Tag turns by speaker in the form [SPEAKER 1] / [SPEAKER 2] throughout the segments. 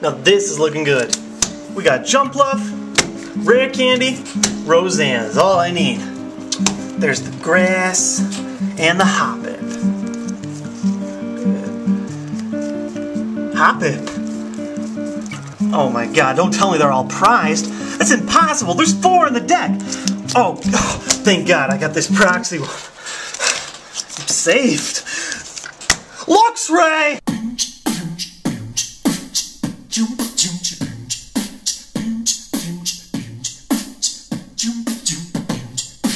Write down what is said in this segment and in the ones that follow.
[SPEAKER 1] Now this is looking good. We got Jumpluff, Rare Candy, Roseanne is all I need. There's the grass and the Hoppip. Hoppip? Oh my god, don't tell me they're all prized. That's impossible, there's 4 in the deck. Oh, thank god I got this proxy one. I'm saved. Luxray!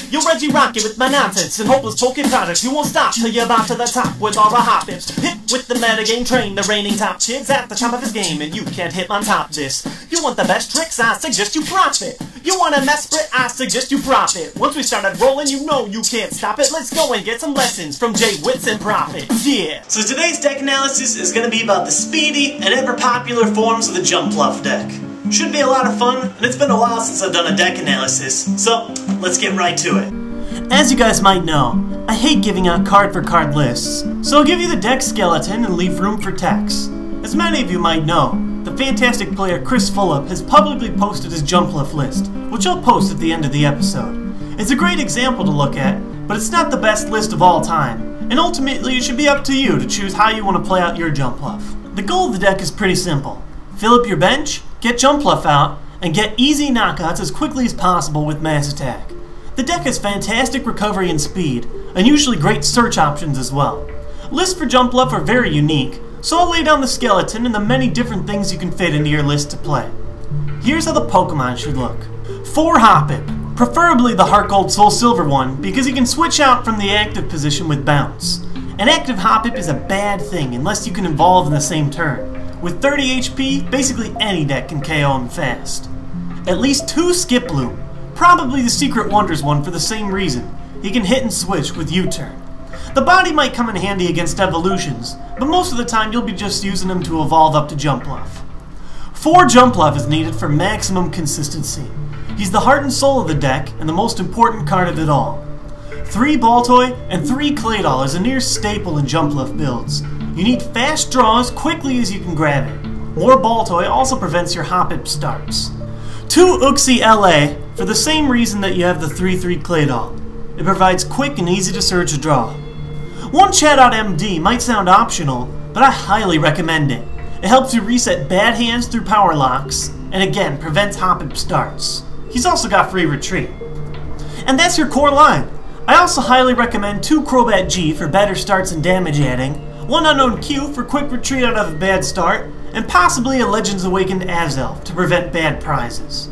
[SPEAKER 2] You're Reggie Rocket with my nonsense and hopeless poking products. You won't stop till you're about to the top with all the Hoppips. Hit with the metagame train, the reigning top kid's at the top of his game, and you can't hit on top this. You want the best tricks? I suggest you profit. You want a mess split? I suggest you profit. Once we started rolling, you know you can't stop it. Let's go and get some lessons from Jay Wits and Profit. Yeah.
[SPEAKER 1] So today's deck analysis is going to be about the speedy and ever popular forms of the Jumpluff deck. Should be a lot of fun, and it's been a while since I've done a deck analysis, so let's get right to it.
[SPEAKER 2] As you guys might know, I hate giving out card-for-card lists, so I'll give you the deck skeleton and leave room for text. As many of you might know, the fantastic player Chris Fulop has publicly posted his Jumpluff list, which I'll post at the end of the episode. It's a great example to look at, but it's not the best list of all time, and ultimately it should be up to you to choose how you want to play out your Jumpluff. The goal of the deck is pretty simple. Fill up your bench, get Jumpluff out, and get easy knockouts as quickly as possible with Mass Attack. The deck has fantastic recovery and speed, and usually great search options as well. Lists for Jumpluff are very unique, so I'll lay down the skeleton and the many different things you can fit into your list to play. Here's how the Pokemon should look. 4 Hoppip, preferably the Heart Gold Soul Silver one, because he can switch out from the active position with Bounce. An active Hoppip is a bad thing unless you can evolve in the same turn. With 30 HP, basically any deck can KO him fast. At least 2 Skiploom, probably the Secret Wonders one for the same reason. He can hit and switch with U-turn. The body might come in handy against evolutions, but most of the time you'll be just using him to evolve up to Jumpluff. 4 Jumpluff is needed for maximum consistency. He's the heart and soul of the deck and the most important card of it all. 3 Baltoy and 3 Claydol is a near staple in Jumpluff builds. You need fast draws quickly as you can grab it. More Baltoy also prevents your Hoppip starts. 2 Uxie LA for the same reason that you have the 3/3 Claydol. It provides quick and easy to search draw. 1 Chatot MD might sound optional, but I highly recommend it. It helps you reset bad hands through power locks, and again prevents Hoppip starts. He's also got free retreat. And that's your core line. I also highly recommend 2 Crobat G for better starts and damage adding, 1 Unknown Q for quick retreat out of a bad start, and possibly a Legends Awakened Azelf to prevent bad prizes.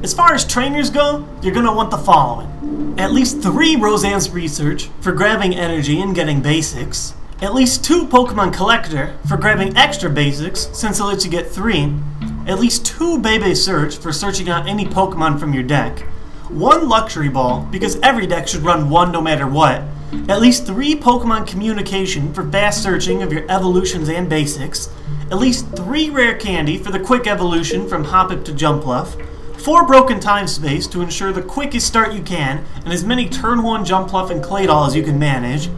[SPEAKER 2] As far as trainers go, you're going to want the following. At least 3 Roseanne's Research for grabbing energy and getting basics, at least 2 Pokemon Collector for grabbing extra basics since it lets you get 3, at least 2 Bebe Search for searching out any Pokemon from your deck, 1 Luxury Ball because every deck should run 1 no matter what, at least 3 Pokemon Communication for fast searching of your evolutions and basics, at least 3 Rare Candy for the quick evolution from Hoppip to Jumpluff, 4 Broken Time Space to ensure the quickest start you can and as many turn 1 Jumpluff and Claydol as you can manage,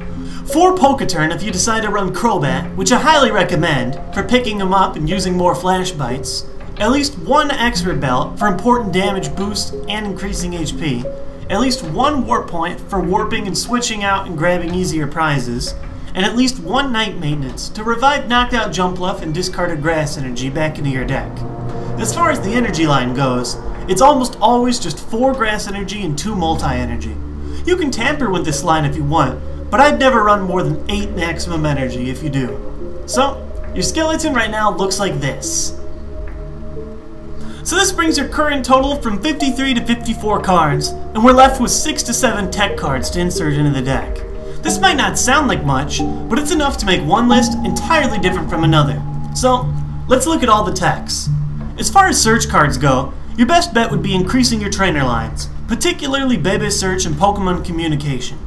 [SPEAKER 2] 4 Poketurn if you decide to run Crobat, which I highly recommend for picking him up and using more Flash Bites, at least 1 Expert Belt for important damage boost and increasing HP, at least 1 Warp Point for warping and switching out and grabbing easier prizes, and at least 1 Night Maintenance to revive knocked out Jumpluff and discarded Grass Energy back into your deck. As far as the energy line goes, it's almost always just 4 Grass Energy and 2 Multi-Energy. You can tamper with this line if you want, but I'd never run more than 8 maximum energy if you do. So, your skeleton right now looks like this. So this brings your current total from 53 to 54 cards, and we're left with 6 to 7 tech cards to insert into the deck. This might not sound like much, but it's enough to make one list entirely different from another. So, let's look at all the techs. As far as search cards go, your best bet would be increasing your trainer lines, particularly Bebe Search and Pokemon Communication.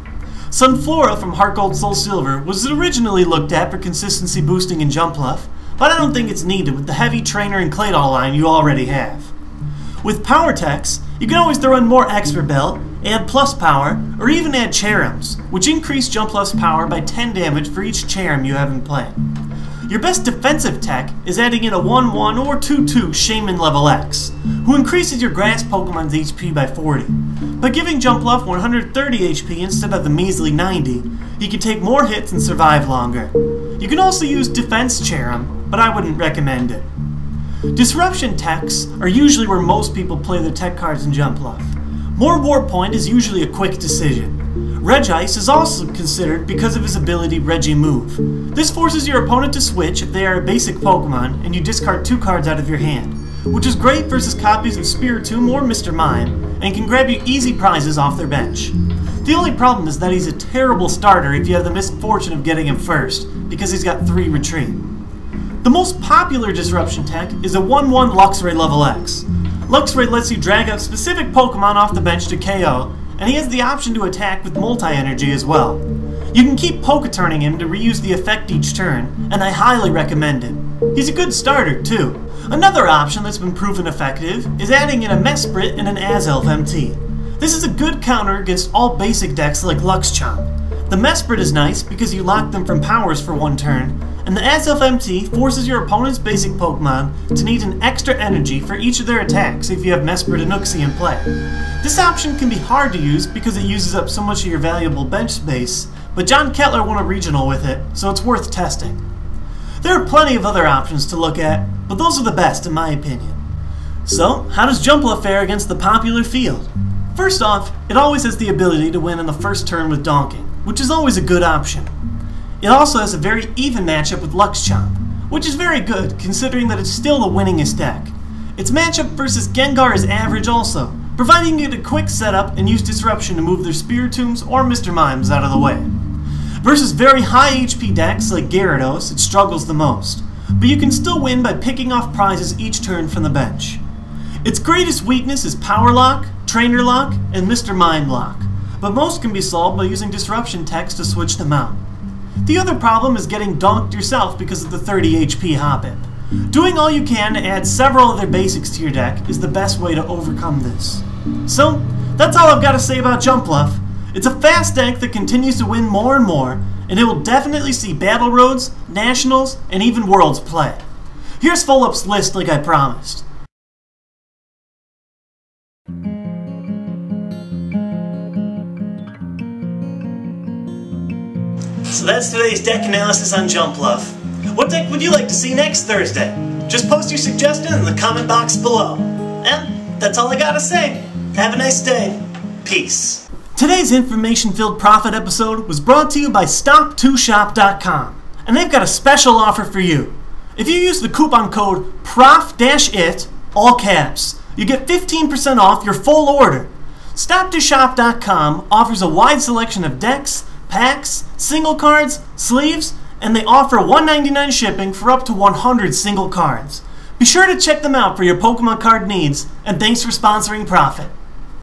[SPEAKER 2] Sunflora from Heart Gold Soul Silver was originally looked at for consistency boosting in Jumpluff, but I don't think it's needed with the heavy trainer and Claydol line you already have. With power techs, you can always throw in more Expert Belt, add plus power, or even add Cherums, which increase Jumpluff's power by 10 damage for each Cherum you have in play. Your best defensive tech is adding in a 1/1 or 2/2 Shaman level X, who increases your grass Pokemon's HP by 40. By giving Jumpluff 130 HP instead of the measly 90, he can take more hits and survive longer. You can also use Defense Cherim, but I wouldn't recommend it. Disruption techs are usually where most people play their tech cards in Jumpluff. More Warp Point is usually a quick decision. Regice is also considered because of his ability Regimove. This forces your opponent to switch if they are a basic Pokemon and you discard 2 cards out of your hand, which is great versus copies of Spiritomb or Mr. Mime, and can grab you easy prizes off their bench. The only problem is that he's a terrible starter if you have the misfortune of getting him first, because he's got 3 retreat. The most popular disruption tech is a 1/1 Luxray level X. Luxray lets you drag out specific Pokemon off the bench to KO, and he has the option to attack with multi-energy as well. You can keep Poketurning him to reuse the effect each turn, and I highly recommend it. He's a good starter too. Another option that's been proven effective is adding in a Mesprit and an Azelf MT. This is a good counter against all basic decks like Luxchomp. The Mesprit is nice because you lock them from powers for 1 turn, and the Azelf MT forces your opponent's basic Pokemon to need an extra energy for each of their attacks if you have Mesprit and Uxie in play. This option can be hard to use because it uses up so much of your valuable bench space, but John Kettler won a regional with it, so it's worth testing. There are plenty of other options to look at, but those are the best in my opinion. So, how does Jumpluff fare against the popular field? First off, it always has the ability to win on the first turn with Donking, which is always a good option. It also has a very even matchup with Luxchomp, which is very good considering that it's still the winningest deck. Its matchup versus Gengar is average also, providing you get a quick setup and use Disruption to move their Spiritombs or Mr. Mimes out of the way. Versus very high HP decks like Gyarados, it struggles the most, but you can still win by picking off prizes each turn from the bench. Its greatest weakness is Power Lock, Trainer Lock, and Mr. Mime Lock, but most can be solved by using Disruption techs to switch them out. The other problem is getting donked yourself because of the 30 HP Hoppip. Doing all you can to add several other basics to your deck is the best way to overcome this. So, that's all I've got to say about Jumpluff. It's a fast deck that continues to win more and more, and it will definitely see Battle Roads, Nationals, and even Worlds play. Here's Fullup's list like I promised. So that's today's deck analysis on Jumpluff. What deck would you like to see next Thursday? Just post your suggestion in the comment box below. And that's all I gotta say. Have a nice day. Peace. Today's information-filled profit episode was brought to you by Stop2Shop.com, and they've got a special offer for you. If you use the coupon code PROF-IT, all caps, you get 15% off your full order. Stop2Shop.com offers a wide selection of decks, packs, single cards, sleeves, and they offer $1.99 shipping for up to 100 single cards. Be sure to check them out for your Pokemon card needs, and thanks for sponsoring Profit.